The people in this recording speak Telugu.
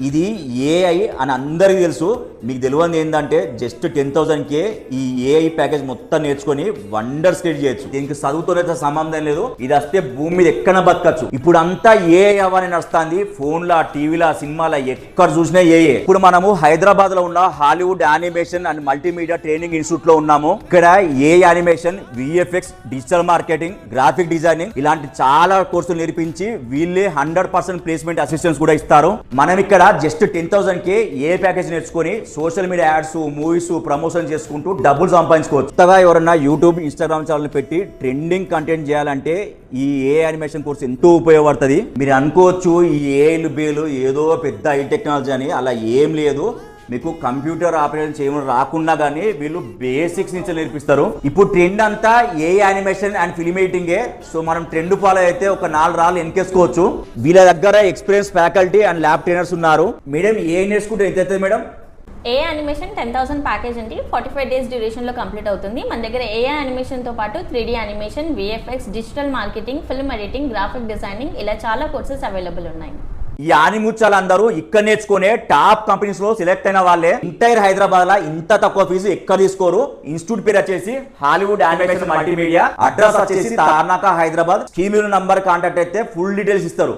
ఇది ఏఐ అని అందరికీ తెలుసు. మీకు తెలియదు ఏంటంటే జస్ట్ 10,000కే ఈ ఏఐ ప్యాకేజ్ మొత్తం నేర్చుకొని వండర్స్ క్రియేట్ చేయొచ్చు. దీనికి చదువుతోనే సంబంధం లేదు. ఇది వస్తే భూమి మీద ఎక్కడ బతకచ్చు. ఇప్పుడు అంతా ఏఐ అవని నడుస్తుంది. ఫోన్ల, టీవీల, సినిమాల ఎక్కడ చూసినా ఏఐ. ఇప్పుడు మనము హైదరాబాద్ లో ఉన్న Hollywood animation and multimedia training institute లో ఉన్నాము. ఇక్కడ AI animation, VFX, digital marketing, graphic designing ఇలాంటి చాలా కోర్సులు నేర్పించి వీళ్ళే 100% ప్లేస్మెంట్ అసిస్టెన్స్ కూడా ఇస్తారు. మనం ఇక్కడ జస్ట్ 10,000కే ఏ ప్యాకేజ్ నేర్చుకొని social media ads, movies promotion చేసుకుంటూ డబ్బులు సంపాదించుకోవచ్చు. కొత్తగా ఎవరన్నా యూట్యూబ్, ఇన్స్టాగ్రామ్ ఛానల్ పెట్టి ట్రెండింగ్ కంటెంట్ చేయాలంటే ఈ ఏ యానిమేషన్ కోర్స్ ఎంతో ఉపయోగపడుతుంది. మీరు అనుకోవచ్చు ఈ ఏఐలు బేలు ఏదో పెద్ద హై టెక్నాలజీ అని, అలా ఏం లేదు. మీకు కంప్యూటర్ ఆపరేషన్ చేయడం రాకుండా కానీ వీళ్ళు బేసిక్స్ నుంచి నేర్పిస్తారు. ఇప్పుడు ట్రెండ్ అంతా ఏ యానిమేషన్ అండ్ ఫిల్మ్ ఎడిటింగే. సో మనం ట్రెండ్ ఫాలో అయితే ఒక 4 రాళ్ళు వెనకేసుకోవచ్చు. వీళ్ళ దగ్గర experience faculty and lab trainers ఉన్నారు. మేడం ఏ నేర్చుకుంటే ఎంత అవుతుంది మేడం? ఏ యానిమేషన్ 10,000 ప్యాకేజ్ అండి. 45 days డ్యూరేషన్ లో కంప్లీట్ అవుతుంది. మన దగ్గర ఏ యానిమేషన్ తో పాటు 3D animation, VFX, digital marketing, film editing, graphic designing ఇలా చాలా కోర్సెస్ అవైలబుల్ ఉన్నాయి. ఈ ఆనిముత్యాలు అందరూ ఇక్కడ నేర్చుకునే టాప్ కంపెనీస్ లో సెలెక్ట్ అయిన వాళ్ళే. ఎంటైర్ హైదరాబాద్ లో ఇంత తక్కువ ఫీజు ఎక్కడ తీసుకోరు. ఇన్స్టిట్యూట్ పేరు వచ్చేసి హాలీవుడ్ యానిమేషన్ మల్టీమీడియా. అడ్రస్ వచ్చేసి Tarnaka, Hyderabad. Scheme number contact అయితే ఫుల్ డీటెయిల్స్ ఇస్తారు.